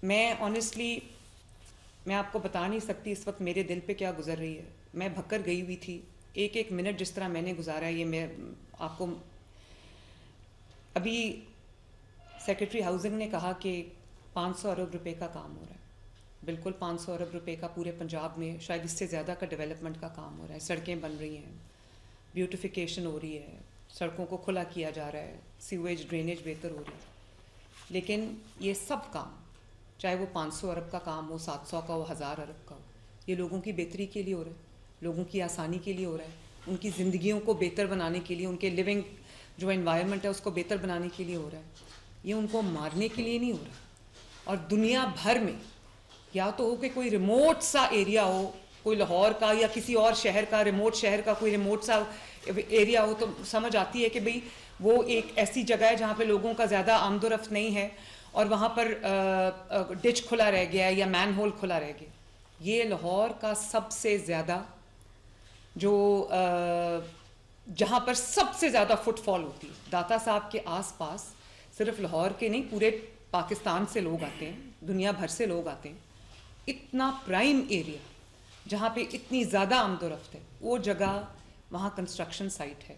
मैं ऑनेस्टली मैं आपको बता नहीं सकती इस वक्त मेरे दिल पे क्या गुजर रही है। मैं भक्कर गई हुई थी। एक एक मिनट जिस तरह मैंने गुजारा है, ये मैं आपको अभी सेक्रेटरी हाउसिंग ने कहा कि 500 अरब रुपए का काम हो रहा है। बिल्कुल 500 अरब रुपए का पूरे पंजाब में, शायद इससे ज़्यादा का डेवलपमेंट का काम हो रहा है। सड़कें बन रही हैं, ब्यूटिफिकेशन हो रही है, सड़कों को खुला किया जा रहा है, सीवेज ड्रेनेज बेहतर हो रही है। लेकिन ये सब काम, चाहे वो 500 अरब का काम हो, 700 का हो, 1000 अरब का हो, ये लोगों की बेहतरी के लिए हो रहा है, लोगों की आसानी के लिए हो रहा है, उनकी ज़िंदगियों को बेहतर बनाने के लिए, उनके लिविंग जो एनवायरनमेंट है उसको बेहतर बनाने के लिए हो रहा है। ये उनको मारने के लिए नहीं हो रहा। और दुनिया भर में या तो हो कि कोई रिमोट सा एरिया हो, कोई लाहौर का या किसी और शहर का, रिमोट शहर का कोई रिमोट सा एरिया हो, तो समझ आती है कि भाई वो एक ऐसी जगह है जहाँ पे लोगों का ज़्यादा आमदोरफ्त नहीं है और वहाँ पर डिच खुला रह गया है या मैन होल खुला रह गया। ये लाहौर का सबसे ज़्यादा जो जहाँ पर सबसे ज़्यादा फुटफॉल होती है, दाता साहब के आसपास सिर्फ लाहौर के नहीं, पूरे पाकिस्तान से लोग आते हैं, दुनिया भर से लोग आते हैं। इतना प्राइम एरिया जहाँ पे इतनी ज़्यादा आमदोरफ्त है, वो जगह वहाँ कंस्ट्रक्शन साइट है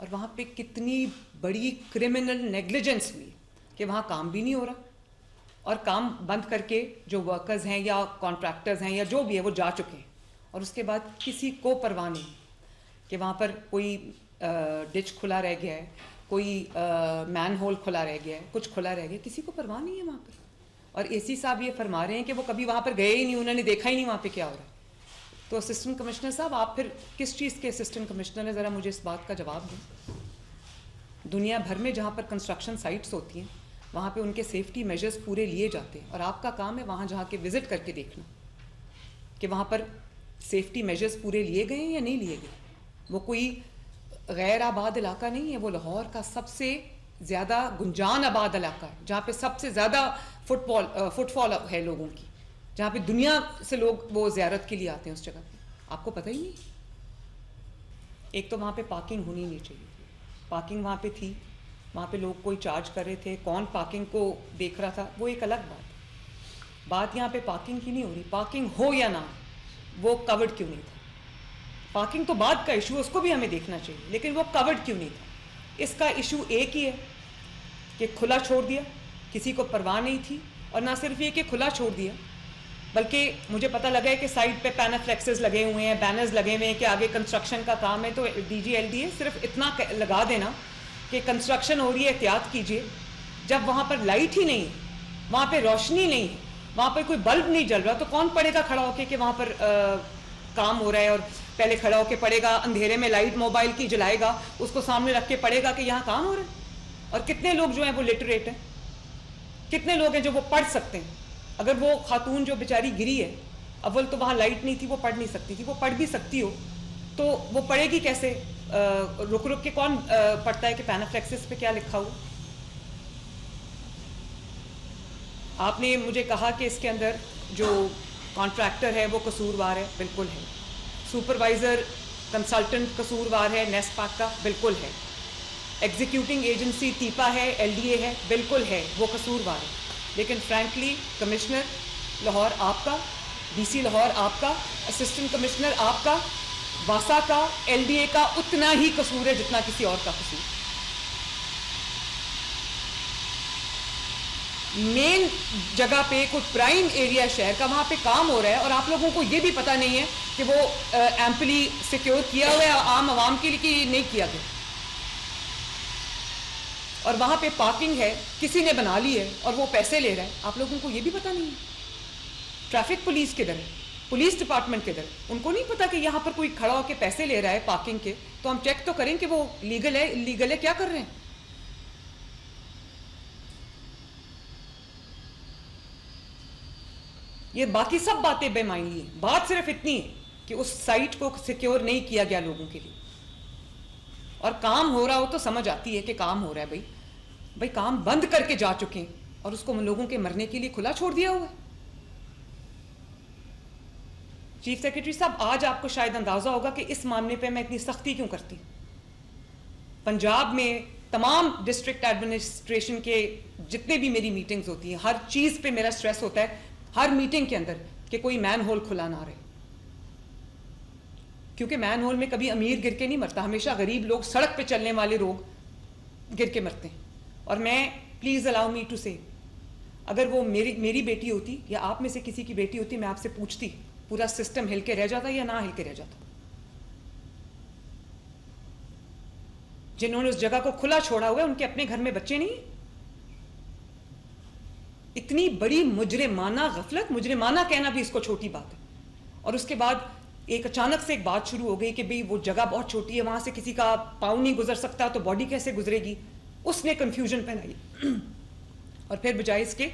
और वहाँ पे कितनी बड़ी क्रिमिनल नेग्लिजेंस हुई कि वहाँ काम भी नहीं हो रहा और काम बंद करके जो वर्कर्स हैं या कॉन्ट्रैक्टर्स हैं या जो भी है वो जा चुके हैं और उसके बाद किसी को परवाह नहीं कि वहाँ पर कोई डिच खुला रह गया है, कोई मैन होल खुला रह गया है, कुछ खुला रह गया, किसी को परवाह नहीं है वहाँ पर। और एसी साहब ये फरमा रहे हैं कि वो कभी वहाँ पर गए ही नहीं, उन्होंने देखा ही नहीं वहाँ पे क्या हो रहा है। तो असिस्टेंट कमिश्नर साहब, आप फिर किस चीज़ के असिस्टेंट कमिश्नर हैं, ज़रा मुझे इस बात का जवाब दें। दुनिया भर में जहाँ पर कंस्ट्रक्शन साइट्स होती हैं वहाँ पे उनके सेफ्टी मेजर्स पूरे लिए जाते हैं और आपका काम है वहाँ जहाँ के विज़िट करके देखना कि वहाँ पर सेफ्टी मेजर्स पूरे लिए गए हैं या नहीं लिए गए। वो कोई गैर आबाद इलाका नहीं है, वो लाहौर का सबसे ज़्यादा गुंजान आबाद इलाका है जहाँ पे सबसे ज़्यादा फुटफॉल है लोगों की, जहाँ पे दुनिया से लोग वो ज़ियारत के लिए आते हैं उस जगह पे। आपको पता ही नहीं। एक तो वहाँ पे पार्किंग होनी नहीं चाहिए, पार्किंग वहाँ पे थी, वहाँ पे लोग कोई चार्ज कर रहे थे, कौन पार्किंग को देख रहा था वो एक अलग बात यहाँ पे पार्किंग की नहीं हो रही। पार्किंग हो या ना, वो कवर्ड क्यों नहीं था? पार्किंग तो बाद का इशू, उसको भी हमें देखना चाहिए, लेकिन वो कवर्ड क्यों नहीं था? इसका इशू एक ही है कि खुला छोड़ दिया, किसी को परवाह नहीं थी। और ना सिर्फ ये कि खुला छोड़ दिया, बल्कि मुझे पता लगा है कि साइड पे पैनाफ्लेक्सेस लगे हुए हैं, बैनर्स लगे हुए हैं कि आगे कंस्ट्रक्शन का काम है। तो DGLDA सिर्फ इतना लगा देना कि कंस्ट्रक्शन हो रही है, एहतियात कीजिए। जब वहाँ पर लाइट ही नहीं है, वहाँ पर रोशनी नहीं है, वहाँ पर कोई बल्ब नहीं जल रहा, तो कौन पड़ेगा खड़ा होके कि वहाँ पर काम हो रहा है? और पहले खड़ा होके पड़ेगा, अंधेरे में लाइट मोबाइल की जलाएगा, उसको सामने रख के पड़ेगा कि यहाँ काम हो रहा है। और कितने लोग जो हैं वो लिटरेट हैं, कितने लोग हैं जो वो पढ़ सकते हैं। अगर वो खातून जो बेचारी गिरी है, अव्वल तो वहाँ लाइट नहीं थी, वो पढ़ नहीं सकती थी, वो पढ़ भी सकती हो तो वो पढ़ेगी कैसे? रुक रुक के कौन पढ़ता है कि पैनाफ्लेक्सिस पे क्या लिखा हो? आपने मुझे कहा कि इसके अंदर जो कॉन्ट्रैक्टर है वो कसूरवार है, बिल्कुल है। सुपरवाइज़र कंसल्टेंट कसूरवार है, नेस्पैक का, बिल्कुल है। एग्जीक्यूटिंग एजेंसी टीपा है, LDA है, बिल्कुल है, वो कसूरवार है। लेकिन फ्रैंकली कमिश्नर लाहौर आपका, DC लाहौर आपका, असिस्टेंट कमिश्नर आपका, वासा का, LDA का उतना ही कसूर है जितना किसी और का कसूर। मेन जगह पे कोई प्राइम एरिया शहर का, वहाँ पे काम हो रहा है और आप लोगों को ये भी पता नहीं है कि वो एम्पली सिक्योर किया हुआ है आम आवाम के लिए कि नहीं किया गया। और वहाँ पे पार्किंग है, किसी ने बना ली है और वो पैसे ले रहा है, आप लोगों को ये भी पता नहीं है। ट्रैफिक पुलिस किधर है? पुलिस डिपार्टमेंट किधर है? उनको नहीं पता कि यहाँ पर कोई खड़ा होकर पैसे ले रहा है पार्किंग के, तो हम चेक तो करें कि वो लीगल है, इलीगल है, क्या कर रहे हैं। ये बाकी सब बातें बेमायनी है। बात सिर्फ इतनी है कि उस साइट को सिक्योर नहीं किया गया लोगों के लिए। और काम हो रहा हो तो समझ आती है कि काम हो रहा है। भाई काम बंद करके जा चुके हैं और उसको लोगों के मरने के लिए खुला छोड़ दिया हुआ है। चीफ सेक्रेटरी साहब, आज आपको शायद अंदाजा होगा कि इस मामले पे मैं इतनी सख्ती क्यों करती। पंजाब में तमाम डिस्ट्रिक्ट एडमिनिस्ट्रेशन के जितने भी मेरी मीटिंग्स होती हैं, हर चीज़ पे मेरा स्ट्रेस होता है हर मीटिंग के अंदर कि कोई मैन होल खुला ना रहे, क्योंकि मैन होल में कभी अमीर गिर के नहीं मरता, हमेशा गरीब लोग, सड़क पे चलने वाले लोग गिर के मरते हैं। और मैं, प्लीज़ अलाउ मी टू से, अगर वो मेरी बेटी होती या आप में से किसी की बेटी होती, मैं आपसे पूछती पूरा सिस्टम हिल के रह जाता या ना हिल के रह जाता। जिन्होंने उस जगह को खुला छोड़ा हुआ है उनके अपने घर में बच्चे नहीं। इतनी बड़ी मुजरिमाना गफलत, मुजरिमाना कहना भी इसको छोटी बात है। और उसके बाद एक अचानक से एक बात शुरू हो गई कि भाई वो जगह बहुत छोटी है, वहां से किसी का पाँव नहीं गुजर सकता, तो बॉडी कैसे गुजरेगी। उसने कंफ्यूजन फैलाई। और फिर बजाय इसके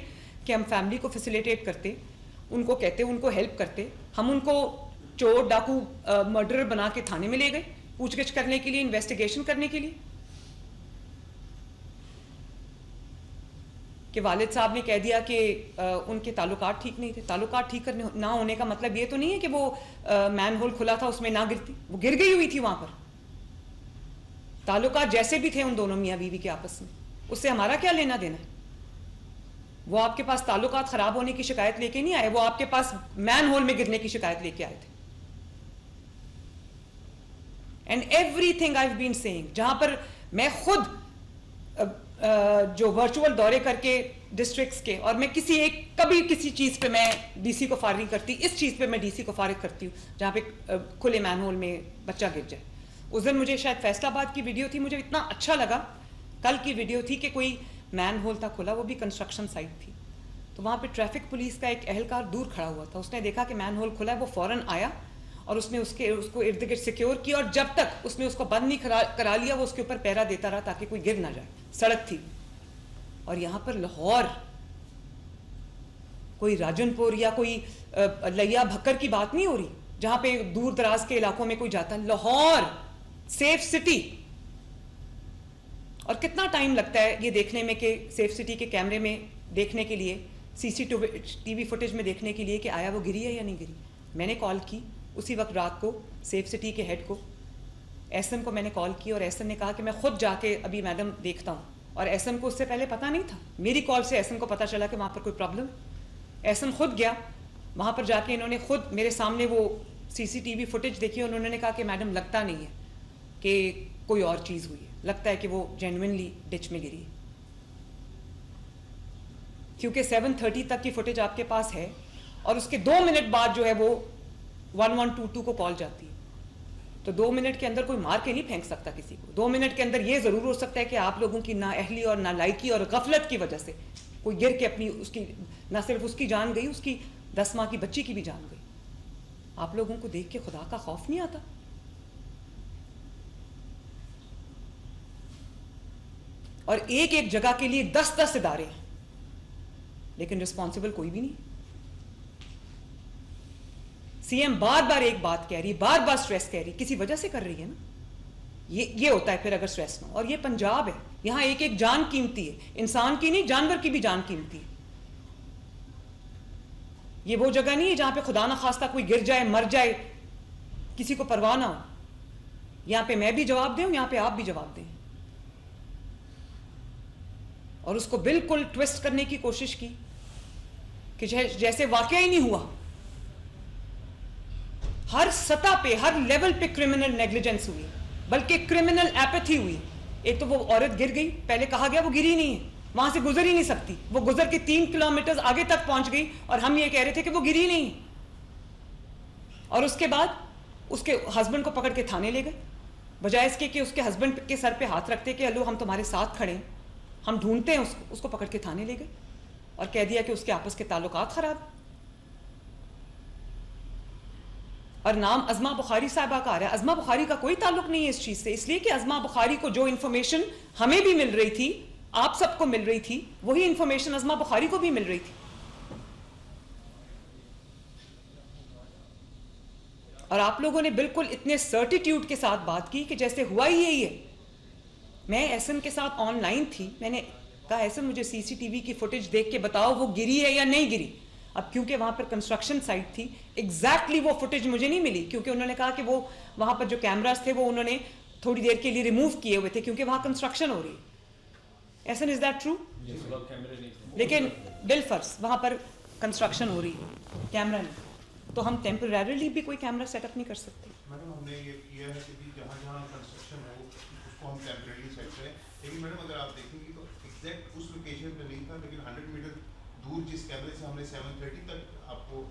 कि हम फैमिली को फैसिलिटेट करते, उनको कहते, उनको हेल्प करते, हम उनको चोर डाकू मर्डरर बना के थाने में ले गए पूछगिछ करने के लिए, इन्वेस्टिगेशन करने के लिए। कि वालिद साहब ने कह दिया कि उनके ताल्लुकात ठीक नहीं थे। ताल्लुकात ठीक करने ना होने का मतलब ये तो नहीं है कि वो मैन होल खुला था उसमें ना गिरती, वो गिर गई हुई थी वहां पर। ताल्लुकात जैसे भी थे उन दोनों मियाँ बीवी के आपस में, उससे हमारा क्या लेना देना है। वो आपके पास ताल्लुकात खराब होने की शिकायत लेके नहीं आए, वो आपके पास मैन होल में गिरने की शिकायत लेके आए थे। And everything I have been saying, जहां पर मैं खुद जो वर्चुअल दौरे करके डिस्ट्रिक्ट्स के, और मैं कभी किसी चीज पे मैं डीसी को फारिग करती, इस चीज पे मैं डीसी को फारिग करती हूँ जहां पे खुले मैन होल में बच्चा गिर जाए। उस दिन मुझे शायद फैसलाबाद की वीडियो थी, मुझे इतना अच्छा लगा, कल की वीडियो थी कि कोई मैन होल था खुला, वो भी कंस्ट्रक्शन साइट थी। तो वहां पे ट्रैफिक पुलिस का एक एहलकार दूर खड़ा हुआ था, उसने देखा कि मैन होल खुला है, वो फौरन आया और उसने उसको इर्द गिर्द सिक्योर किया, और जब तक उसने उसको बंद नहीं करा लिया वो उसके ऊपर पहरा देता रहा ताकि कोई गिर ना जाए। सड़क थी। और यहां पर लाहौर कोई राजनपुर या कोई लिया भक्कर की बात नहीं हो रही जहां पे दूर दराज के इलाकों में कोई जाता है। Lahore safe city. और कितना टाइम लगता है ये देखने में कि सेफ सिटी के कैमरे में देखने के लिए, सीसीटीवी फुटेज में देखने के लिए कि आया वो गिरी है या नहीं गिरी। मैंने कॉल की उसी वक्त रात को सेफ सिटी के हेड को, एसएम को मैंने कॉल की, और एसएम ने कहा कि मैं खुद जाके अभी मैडम देखता हूँ। और एसएम को उससे पहले पता नहीं था, मेरी कॉल से एसएम को पता चला कि वहाँ पर कोई प्रॉब्लम है। एसएम खुद गया वहाँ पर, जाके इन्होंने खुद मेरे सामने वो सीसीटीवी फुटेज देखी और उन्होंने कहा कि मैडम लगता नहीं है कि कोई और चीज़ हुई है, लगता है कि वो जेन्युइनली डिच में गिरी है। क्योंकि 7:30 तक की फुटेज आपके पास है और उसके 2 मिनट बाद जो है वो 1122 को कॉल जाती है। तो 2 मिनट के अंदर कोई मार के नहीं फेंक सकता किसी को। 2 मिनट के अंदर ये जरूर हो सकता है कि आप लोगों की नाअहली और नालायकी और गफलत की वजह से कोई गिर के अपनी, उसकी ना सिर्फ उसकी जान गई, उसकी 10 माह की बच्ची की भी जान गई। आप लोगों को देख के खुदा का खौफ नहीं आता? और एक एक जगह के लिए 10-10 इदारे हैं, लेकिन रिस्पॉन्सिबल कोई भी नहीं। सीएम बार बार एक बात कह रही, बार बार स्ट्रेस कह रही, किसी वजह से कर रही है ना। ये होता है फिर अगर स्ट्रेस ना। और ये पंजाब है, यहां एक एक जान कीमती है, इंसान की नहीं जानवर की भी जान कीमती है। ये वो जगह नहीं है जहां पे खुदा ना खास्ता कोई गिर जाए, मर जाए, किसी को परवाह ना हो। यहां पे मैं भी जवाब दूं, यहां पे आप भी जवाब दें। और उसको बिल्कुल ट्विस्ट करने की कोशिश की कि जैसे वाकया ही नहीं हुआ। हर सतह पे, हर लेवल पे क्रिमिनल नेग्लिजेंस हुई, बल्कि क्रिमिनल एपैथी हुई। एक तो वो औरत गिर गई, पहले कहा गया वो गिरी नहीं है, वहां से गुजर ही नहीं सकती, वो गुजर के 3 किलोमीटर आगे तक पहुंच गई और हम ये कह रहे थे कि वो गिरी नहीं है। और उसके बाद उसके हस्बैंड को पकड़ के थाने ले गए, बजाय इसके कि उसके हस्बैंड के सर पे हाथ रखते कि अलो हम तुम्हारे साथ खड़े हैं, हम ढूंढते हैं उसको पकड़ के थाने ले गए और कह दिया कि उसके आपस के ताल्लुकात खराब। और नाम अज़मा बुखारी साहबा का आ रहा है। अज़मा बुखारी का कोई ताल्लुक नहीं है इस चीज से, इसलिए कि अज़मा बुखारी को जो इंफॉर्मेशन हमें भी मिल रही थी, आप सबको मिल रही थी, वही इंफॉर्मेशन अज़मा बुखारी को भी मिल रही थी। और आप लोगों ने बिल्कुल इतने सर्टिट्यूड के साथ बात की कि जैसे हुआ ही यही है। मैं एसएम के साथ ऑनलाइन थी, मैंने कहा एसएम मुझे सीसीटीवी की फुटेज देख के बताओ वो गिरी है या नहीं गिरी। अब क्योंकि वहां पर कंस्ट्रक्शन साइट थी, एग्जैक्टली वो फुटेज मुझे नहीं मिली, क्योंकि उन्होंने कहा कि वो वहां पर जो कैमरास थे वो उन्होंने थोड़ी देर के लिए रिमूव किए हुए थे क्योंकि वहां कंस्ट्रक्शन हो रही है। ऐसा इज दैट ट्रू? लेकिन बिलफर्स वहाँ पर कंस्ट्रक्शन हो रही है, कैमरा नहीं, तो हम टेम्परेरीली भी कोई कैमरा सेटअप नहीं कर सकते? मैडम हमने ये किया है कि जहाँ जहाँ कंस्ट्रक्शन हो उसको हम टेम्परेरी सेट करें, लेकिन मैडम अगर आप देखेंगे तो एग्जैक्ट उस लोकेशन पे नहीं था, लेकिन 100 मीटर दूर जिस कैमरे से हमने 7:30 तक आपको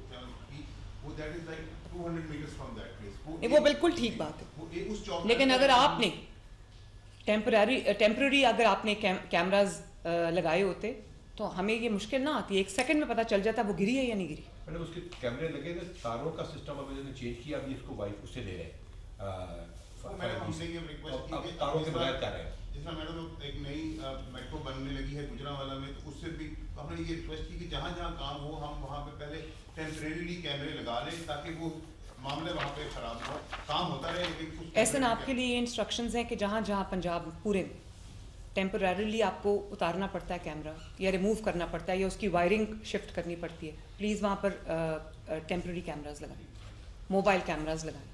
की, वो that is like 200 meters from that place. वो बिल्कुल ठीक बात है, वो उस चौक, लेकिन अगर आपने टेम्पररी अगर आपने कैमराज लगाए होते तो हमें ये मुश्किल ना आती, 1 सेकंड में पता चल जाता वो गिरी है या नहीं गिरी। मैंने उसके कैमरे लगे थे, तारों का सिस्टम अब इन्होंने चेंज किया, अभी इसको वाइफ उससे ले रहे हैं। मैडम हमसे ये रिक्वेस्ट की कि तारों के बगैर क्या रहे हैं, जिसमें मैडम एक नई मेट्रो बनने लगी है गुजरांवाला में, तो उससे भी हमने ये रिक्वेस्ट की कि जहाँ जहाँ काम हो हम वहाँ पे पहले टेम्परेरीली कैमरे लगा लें, ताकि वो मामले वहाँ पे खराब हो, काम होता रहे। लेकिन ऐसे ना आपके लिए ये इंस्ट्रक्शंस हैं कि जहाँ जहाँ पंजाब पूरे में टेम्परेरीली आपको उतारना पड़ता है कैमरा या रिमूव करना पड़ता है या उसकी वायरिंग शिफ्ट करनी पड़ती है, प्लीज़ वहाँ पर टेम्परेरी कैमराज लगाएं, मोबाइल कैमराज लगाएं,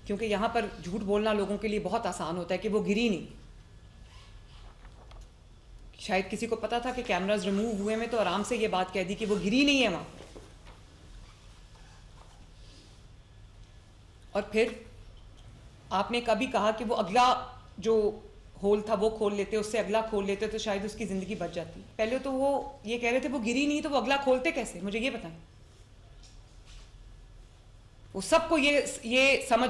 क्योंकि यहाँ पर झूठ बोलना लोगों के लिए बहुत आसान होता है कि वो गिरी नहीं। शायद किसी को पता था कि कैमराज रिमूव हुए में तो आराम से ये बात कह दी कि वो गिरी नहीं है वहाँ पर। और फिर आपने कभी कहा कि वो अगला जो होल था वो खोल लेते, उससे अगला खोल लेते तो शायद उसकी ज़िंदगी बच जाती। पहले तो वो ये कह रहे थे वो गिरी नहीं, तो वो अगला खोलते कैसे, मुझे ये बताएं। वो सबको ये समझ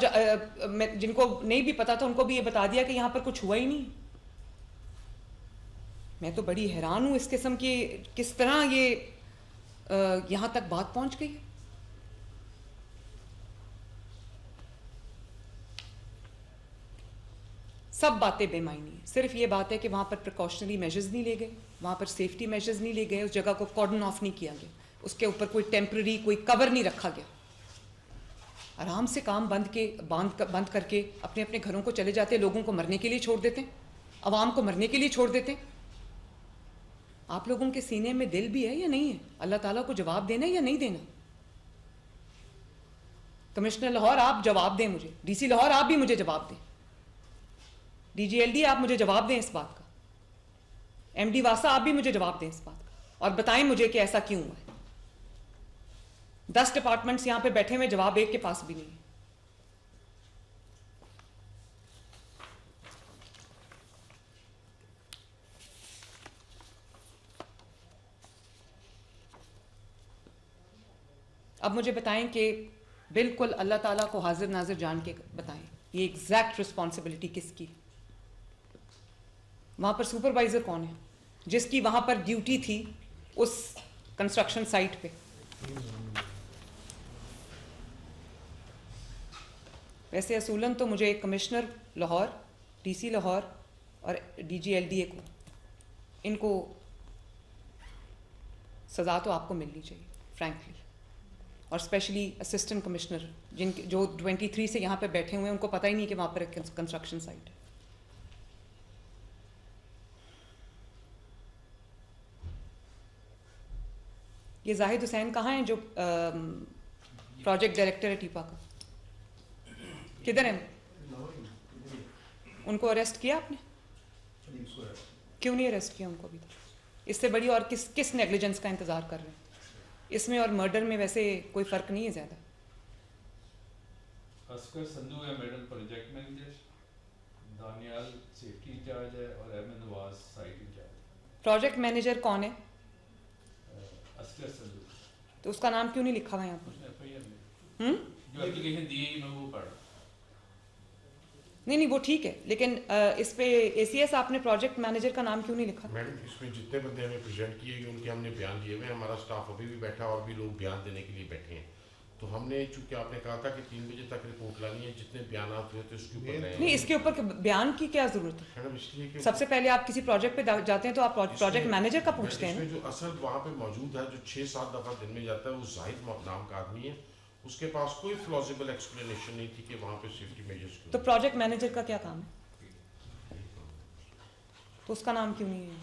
जिनको नहीं भी पता था उनको भी ये बता दिया कि यहाँ पर कुछ हुआ ही नहीं। मैं तो बड़ी हैरान हूँ इस किस्म की, किस तरह ये यहाँ तक बात पहुँच गई। सब बातें बेमायनी है, सिर्फ ये बात है कि वहाँ पर प्रिकॉशनरी मेजर्स नहीं ले गए, वहाँ पर सेफ्टी मेजर्स नहीं ले गए, उस जगह को कॉर्डन ऑफ नहीं किया गया, उसके ऊपर कोई टेम्पररी कोई कवर नहीं रखा गया। आराम से काम बंद करके अपने अपने घरों को चले जाते, लोगों को मरने के लिए छोड़ देते, अवाम को मरने के लिए छोड़ देते। आप लोगों के सीने में दिल भी है या नहीं है अल्लाह ताला को जवाब देना या नहीं देना? कमिश्नर लाहौर आप जवाब दें मुझे, डीसी लाहौर आप भी मुझे जवाब दें, DGLD आप मुझे जवाब दें इस बात का, MD वासा आप भी मुझे जवाब दें इस बात का, और बताएं मुझे कि ऐसा क्यों हुआ है। 10 डिपार्टमेंट्स यहां पे बैठे हुए, जवाब एक के पास भी नहीं है। अब मुझे बताएं कि बिल्कुल अल्लाह ताला को हाजिर नाजिर जान के बताएं, ये एग्जैक्ट रिस्पॉन्सिबिलिटी किसकी? वहाँ पर सुपरवाइज़र कौन है जिसकी वहाँ पर ड्यूटी थी उस कंस्ट्रक्शन साइट पे? वैसे असूलन तो मुझे कमिश्नर लाहौर, DC लाहौर और DGLDA को, इनको सज़ा तो आपको मिलनी चाहिए फ्रैंकली, और स्पेशली असिस्टेंट कमिश्नर जिनके जो 23 से यहाँ पे बैठे हुए हैं, उनको पता ही नहीं कि वहाँ पर एक कंस्ट्रक्शन साइट है। ये जाहिद हुसैन कहाँ हैं जो प्रोजेक्ट डायरेक्टर है टीपा का? किधर हैं? उनको अरेस्ट किया आपने? क्यों नहीं अरेस्ट किया उनको अभी तक? इससे बड़ी और किस नेग्लिजेंस का इंतज़ार कर रहे हैं? इसमें और मर्डर में वैसे कोई फ़र्क नहीं है ज़्यादा। अस्कर संधू है madam project manager, Daniyal safety incharge है और Ahmad Nawaz site incharge. Project manager कौन है? अस्कर संधू। तो उसका नाम क्यों नहीं लिखा हुआ है यहाँ पर? जो एप्लीकेशन दी है मैं वो पढ़ रहा। नहीं वो ठीक है, लेकिन इस पे ACS आपने प्रोजेक्ट मैनेजर का नाम क्यों नहीं लिखा? मैडम इसमें जितने बंदे हमें प्रेजेंट किए गए उनके हमने बयान दिए हुए, हमारा स्टाफ अभी भी बैठा और भी लोग बयान देने के लिए बैठे हैं। तो हमने चूंकि आपने कहा था कि 3 बजे तक रिपोर्ट लानी है, जितने बयान हुए थे उसके ऊपर नहीं, इसके ऊपर बयान की क्या जरूरत है? मैडम इसलिए कि सबसे पहले आप किसी प्रोजेक्ट पे जाते हैं तो आप प्रोजेक्ट मैनेजर का पूछते हैं। जो असल वहाँ पे मौजूद है, जो 6-7 दफ़ा दिन में जाता है, वो जाहिद नाम का आदमी है, उसके पास कोई प्लॉजिबल एक्सप्लेनेशन नहीं थी कि वहाँ पे सेफ्टी मेजर्स क्यों। तो प्रोजेक्ट मैनेजर का क्या काम है? तो उसका नाम क्यों नहीं है?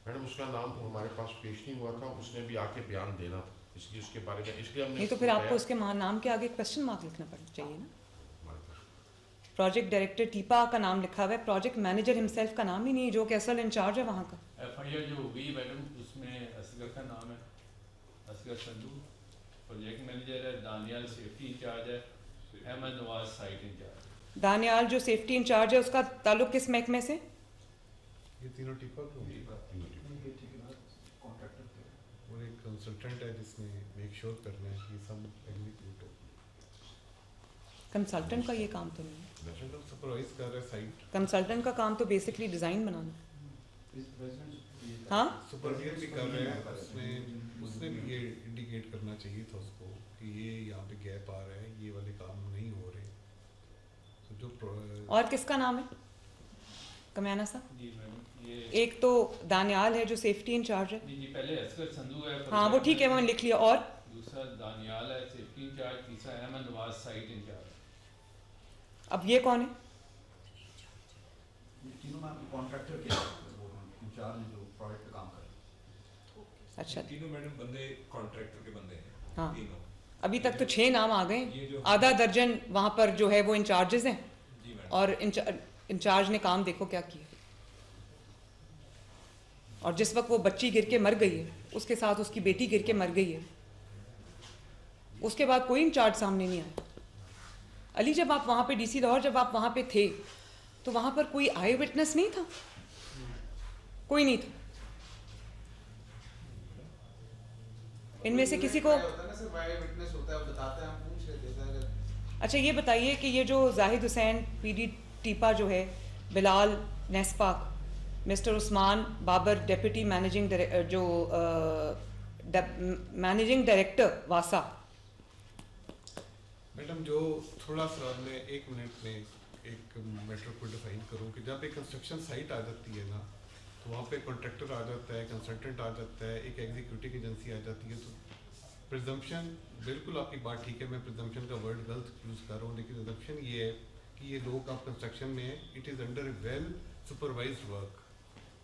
मैडम उसका नाम हमारे पास पेश नहीं हुआ था, उसने भी आके बयान देना था, इसलिए उसके बारे में इसलिए हमने नहीं तो फिर आपको उसके नाम के आगे क्वेश्चन मार्क लिखना पड़ना चाहिए ना। प्रोजेक्ट डायरेक्टर टीपा का नाम लिखा हुआ है, प्रोजेक्ट मैनेजर हिमसेल्फ का नाम ही नहीं है, जो कि असल इंचार्ज है वहाँ का। FIR जो हुई मैडम उसमें असगर का नाम है, असगर संधू प्रोजेक्ट मैनेजर है, दानियाल सेफ्टी इंचार्ज है, अहमद नवाज साइट इंचार्ज। दानियाल जो सेफ्टी इंचार्ज है उसका ताल्लुक किस महकमे से? ये तीनों टिपर को और एक कंसल्टेंट है जिसने मेक श्योर करना है कि सब एग्जीक्यूट हो। कंसल्टेंट का ये काम तो नहीं है। नेशनल सुपरवाइज कर रहा है साइट, कंसल्टेंट का काम तो बेसिकली डिज़ाइन बनाना। हाँ, सुपरवाइजर भी कर रहे हैं, उसने भी ये इंडिकेट करना चाहिए था उसको कि ये यहाँ पे गैप आ रहा है, ये वाले काम नहीं हो रहे। तो जो और किसका नाम है कमयाना साहब? जी मैडम ये एक तो दानियाल है जो सेफ्टी इंचार्ज है। जी पहले असगर संधू है, हाँ वो ठीक है, मैंने लिख लिया। और दूसरा दानियाल है सेफ्टी इंचार्ज, तीसरा अहमद नवाज साइट इंचार्ज। अब ये कौन है? तीनों मैम कॉन्ट्रैक्टर के इंचार्ज जो प्रोजेक्ट पे काम कर रहे हैं। अच्छा, तीनों मैडम बंदे कॉन्ट्रैक्टर के बंदे हैं। हाँ। तीनों। अभी तक तो 6 नाम आ ये गए, जो- आधा दर्जन वहाँ पर जो है वो इंचार्जेस हैं। जी मैडम। और इंचार्ज ने काम देखो क्या किया। और जिस वक्त वो बच्ची गिर के मर गई है, उसके साथ उसकी बेटी गिर के मर गई है, उसके बाद कोई इंचार्ज सामने नहीं आया। अली, जब आप वहाँ पे DC लाहौर जब आप वहाँ पे थे तो वहाँ पर कोई आई विटनेस नहीं था? कोई नहीं था। इनमें से किसी को अच्छा ये बताइए कि ये जो जाहिद हुसैन PD टीपा जो है, Bilal NESPAK, mister Usman Babar deputy managing director वासा। मैडम जो थोड़ा सा मैं 1 मिनट में एक मैटर को डिफाइन करूं कि जब एक कंस्ट्रक्शन साइट आ जाती है ना, तो वहाँ पे कॉन्ट्रैक्टर आ जाता है, कंसल्टेंट आ जाता है, एक एग्जीक्यूटिव एजेंसी आ जाती है। तो प्रिजम्पशन, बिल्कुल आपकी बात ठीक है, मैं प्रिजम्पशन का वर्ड गलत यूज़ कर रहा हूँ, लेकिन प्रिजम्पशन ये है कि ये लोग आप कंस्ट्रक्शन में हैं, it is under well supervised work.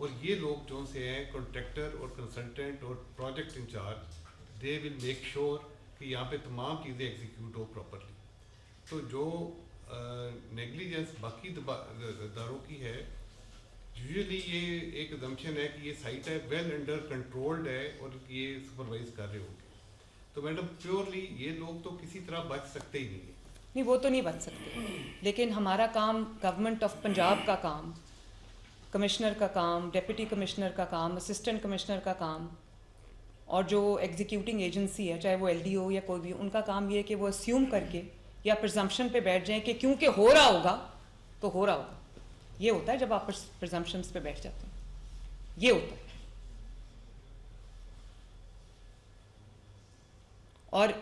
और ये लोग जो से हैं कॉन्ट्रैक्टर और कंसल्टेंट और project incharge, they will make sure कि यहाँ पे तमाम चीज़ें एग्जीक्यूट हो प्रॉपरली। तो जो नेग्लिजेंस बाकी दारों की है, यूजुअली ये एक असम्पशन है कि ये साइट है वेल अंडर कंट्रोल्ड है और ये सुपरवाइज कर रहे होंगे। तो मैडम प्योरली ये लोग तो किसी तरह बच सकते ही नहीं है। नहीं, वो तो नहीं बच सकते, लेकिन हमारा काम, गवर्नमेंट ऑफ पंजाब का काम, कमिश्नर का काम, डिप्टी कमिश्नर का काम, असिस्टेंट कमिश्नर का काम, और जो एग्जीक्यूटिंग एजेंसी है, चाहे वो LDO या कोई भी, उनका काम ये है कि वो अस्यूम करके या प्रिजम्पशन पे बैठ जाएं कि क्योंकि हो रहा होगा तो हो रहा होगा। ये होता है जब आप प्रिजम्पशंस पे बैठ जाते हैं, ये होता है। और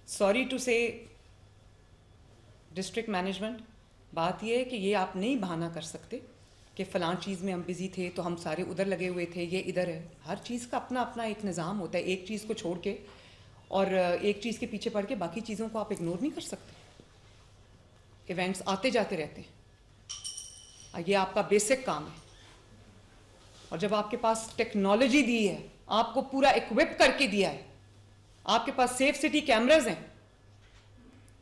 सॉरी टू से डिस्ट्रिक्ट मैनेजमेंट, बात ये है कि ये आप नहीं बहाना कर सकते कि फ़लाँ चीज़ में हम बिज़ी थे तो हम सारे उधर लगे हुए थे, ये इधर है। हर चीज़ का अपना अपना एक निज़ाम होता है, एक चीज़ को छोड़ के और एक चीज़ के पीछे पड़ के बाकी चीज़ों को आप इग्नोर नहीं कर सकते। इवेंट्स आते जाते रहते हैं, ये आपका बेसिक काम है। और जब आपके पास टेक्नोलॉजी दी है, आपको पूरा इक्विप करके दिया है, आपके पास सेफ सिटी कैमराज हैं,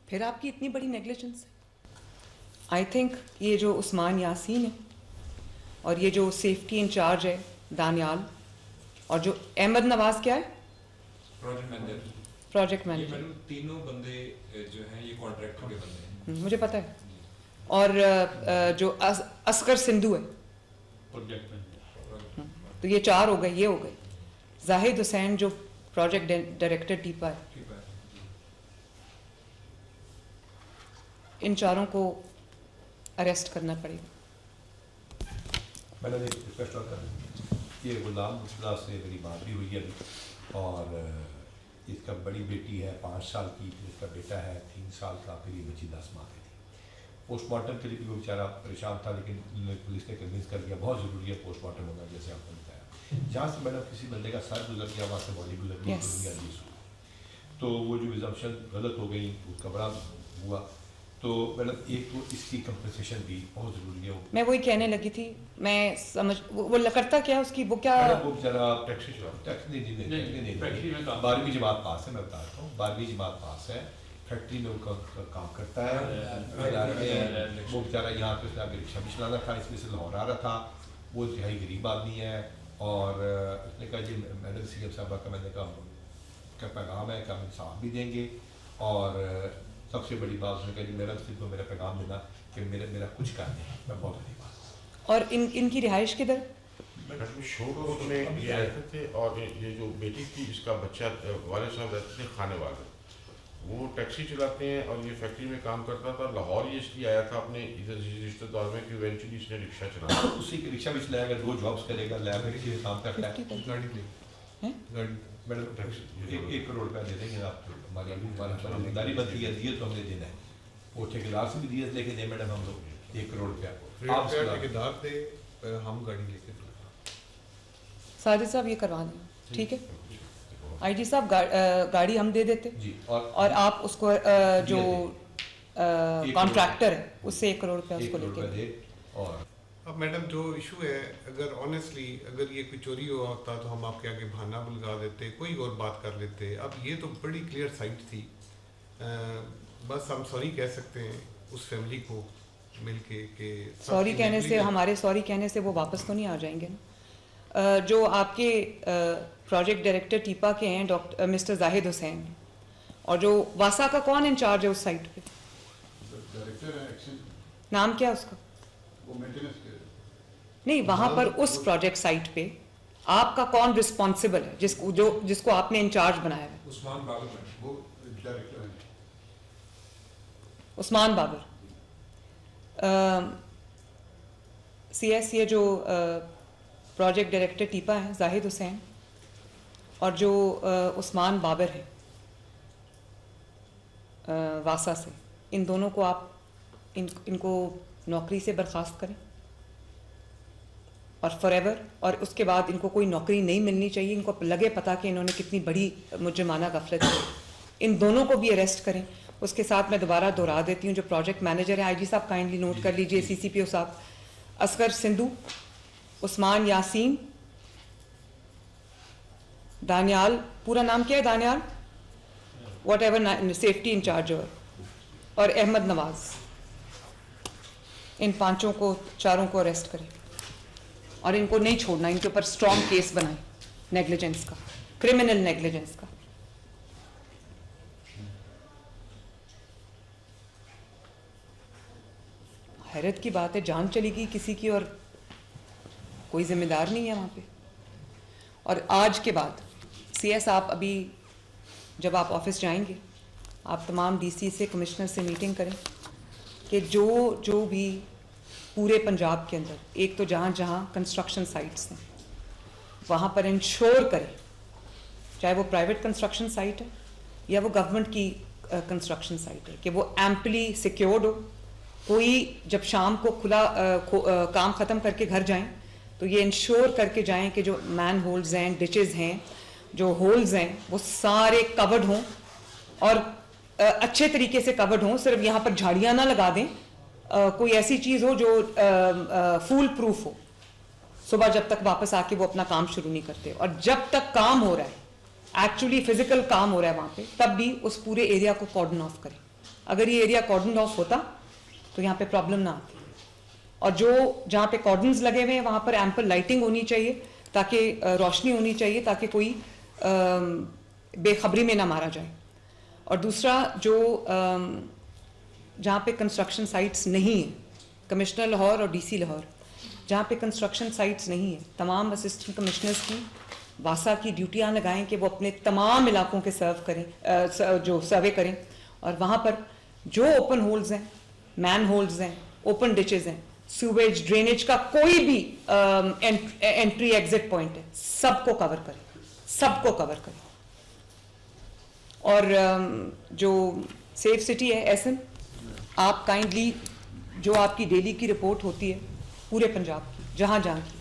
फिर आपकी इतनी बड़ी नेग्लिजेंस है। आई थिंक ये जो उस्मान यासीन है और ये जो सेफ्टी इंचार्ज है दानियाल, और जो अहमद नवाज क्या है, प्रोजेक्ट मैनेजर। प्रोजेक्ट ये मैनेजर, मैडम तीनों बंदे जो हैं ये कॉन्ट्रैक्टर के बंदे हैं। मुझे पता है। और जो असगर सिंधु है, प्रोजेक्ट मैनेजर। तो ये 4 हो गए, ये हो गए। जाहिद हुसैन जो प्रोजेक्ट डायरेक्टर टीपा है, ठीक है। इन 4 को अरेस्ट करना पड़ेगा। मैंने एक रिक्वेस्ट और कर, ये गुलाम मुर्तज़ा से मेरी बात भी हुई है अभी, और इसका बड़ी बेटी है 5 साल की, फिर इसका बेटा है 3 साल का, फिर ये बच्ची 10 माह की थी। पोस्टमार्टम के लिए भी वो बेचारा परेशान था, लेकिन पुलिस ने कन्विंस कर दिया बहुत ज़रूरी है पोस्टमार्टम होना, जैसे आपने बताया। जहाँ से मैडम किसी बंदे का सर गुजर गया, वहाँ से बॉडी गुजर गई, Yes. तो वो जो रिजम्पशन गलत हो गई, उसका बड़ा हुआ। तो मैडम एक तो इसकी कंपनसेशन भी बहुत ज़रूरी है। मैं वही कहने लगी थी, मैं समझ वो करता क्या उसकी, वो क्या, वो जरा टैक्सी नहीं, फैक्ट्री में काम 12वीं जमात पास है, मैं बताता हूँ 12वीं जमात पास है, फैक्ट्री में उनका काम करता है। वो बेचारा यहाँ पे उसने आगे रिक्शा भी चलाना था, इसमें से लाहौर आ रहा था, वो इंतहाई गरीब आदमी है। और उसने कहा जी मैडम CM साहबा का मैंने कहा क्या पैगाम है कि हम इंसाफ भी देंगे, और सबसे बड़ी बात उसने कहा जी मेरा सिर्फ मेरा पैगाम देना कि मेरा कुछ कर दें, मैं बहुत गरीब आदमी। और इनकी रिहाइश किधर? शोकोट में ये रहते थे, और ये जो बेटी थी इसका बच्चा वाले साहब रहते थे खाने वाले, वो टैक्सी चलाते हैं और ये फैक्ट्री में काम करता था। लाहौर ये इसलिए आया था अपने इधर रिश्तेदार में कि इवेंचुअली इसने रिक्शा चलाया, उसी की रिक्शा भी चलाएगा, 2 जॉब्स करेगा, लैब में किसी काम करता है। गाड़ी ले हैं? गाड़ी मैडम टैक्सी 1 करोड़ रुपया दे देंगे आप, हमारी जिम्मेदारी बनती है, दियत तो हमने देना है, वो ठेकेदार से भी दियत लेके दें मैडम हम लोग 1 करोड़ रुपया आप ठेकेदार थे, हम गाड़ी लेके साजिद साहब ये करवा दें, ठीक है? IG साहब गाड़ी हम दे देते जी, और आप उसको जो कॉन्ट्रैक्टर है उससे 1 करोड़ रुपया उसको लेके दे। और अब मैडम जो इशू है, अगर ऑनेस्टली अगर ये कोई चोरी हुआ होता तो हम आपके आगे बहाना बुलगा देते, कोई और बात कर लेते। अब ये तो बड़ी क्लियर साइट थी, बस हम सॉरी कह सकते हैं उस फैमिली को मिलके कि सॉरी कहने से, हमारे सॉरी कहने से वो वापस तो नहीं आ जाएंगे ना। जो आपके प्रोजेक्ट डायरेक्टर टीपा के हैं डॉक्टर मिस्टर जाहिद हुसैन, और जो वासा का कौन इंचार्ज है उस साइट पे? डायरेक्टर है एक्शन, नाम क्या उसका? वो मेंटेनेंस के नहीं, वहां पर उस प्रोजेक्ट साइट पे आपका कौन रिस्पॉन्सिबल है जिसको आपने इंचार्ज बनाया है? उस्मान बाबर वो डायरेक्टर है। उस्मान बाबर। CS ये जो प्रोजेक्ट डायरेक्टर टीपा है जाहिद हुसैन, और जो उस्मान बाबर है वासा से, इन दोनों को आप इनको नौकरी से बर्खास्त करें और फॉरएवर, और उसके बाद इनको कोई नौकरी नहीं मिलनी चाहिए। इनको लगे पता कि इन्होंने कितनी बड़ी मुजरिमाना गफलत की। इन दोनों को भी अरेस्ट करें। उसके साथ मैं दोबारा दोहरा देती हूँ, जो प्रोजेक्ट मैनेजर है IG साहब काइंडली नोट कर लीजिए, CCPO साहब असगर सिंधु, उस्मान यासीन, दानियाल, पूरा नाम क्या है Daniyal, whatever safety incharge, और अहमद नवाज, इन 5 को 4 को अरेस्ट करें और इनको नहीं छोड़ना। इनके ऊपर स्ट्रॉन्ग केस बनाएं नेग्लिजेंस का, क्रिमिनल नेग्लिजेंस का। हैरत की बात है, जान चली गई किसी की और कोई जिम्मेदार नहीं है वहाँ पे। और आज के बाद CS आप अभी जब आप ऑफिस जाएंगे, आप तमाम DC से, कमिश्नर से मीटिंग करें कि जो भी पूरे पंजाब के अंदर, एक तो जहाँ जहाँ कंस्ट्रक्शन साइट्स हैं वहाँ पर इंश्योर करें, चाहे वो प्राइवेट कंस्ट्रक्शन साइट है या वो गवर्नमेंट की कंस्ट्रक्शन साइट है, कि वो एम्पली सिक्योर्ड हो। कोई जब शाम को काम ख़त्म करके घर जाएं तो ये इंश्योर करके जाएं कि जो मैन होल्स हैं, डिचेस हैं, जो होल्स हैं, वो सारे कवर्ड हों और अच्छे तरीके से कवर्ड हों। सिर्फ यहाँ पर झाड़ियाँ ना लगा दें, कोई ऐसी चीज़ हो जो फूल प्रूफ हो। सुबह जब तक वापस आके वो अपना काम शुरू नहीं करते, और जब तक काम हो रहा है, एक्चुअली फिजिकल काम हो रहा है वहाँ पे, तब भी उस पूरे एरिया को कॉर्डन ऑफ करें। अगर ये एरिया कॉर्डन ऑफ होता तो यहाँ पे प्रॉब्लम ना आती। और जो जहाँ पे कॉर्डन्स लगे हुए हैं वहाँ पर एम्पल लाइटिंग होनी चाहिए, ताकि रोशनी होनी चाहिए, ताकि कोई बेखबरी में ना मारा जाए। और दूसरा, जो जहाँ पे कंस्ट्रक्शन साइट्स नहीं है, कमिश्नर लाहौर और DC लाहौर, जहाँ पे कंस्ट्रक्शन साइट्स नहीं है, तमाम असिस्टेंट कमिश्नर्स की वासा की ड्यूटियाँ लगाएं कि वो अपने तमाम इलाकों के जो सर्वे करें, और वहाँ पर जो ओपन होल्स हैं, मैन होल्स हैं, ओपन डिचेज हैं, सीवेज, ड्रेनेज का कोई भी एंट्री एग्जिट पॉइंट है, सबको कवर करें, सबको कवर करें। और जो सेफ सिटी है SM, आप काइंडली जो आपकी डेली की रिपोर्ट होती है पूरे पंजाब की, जहाँ जहाँ की,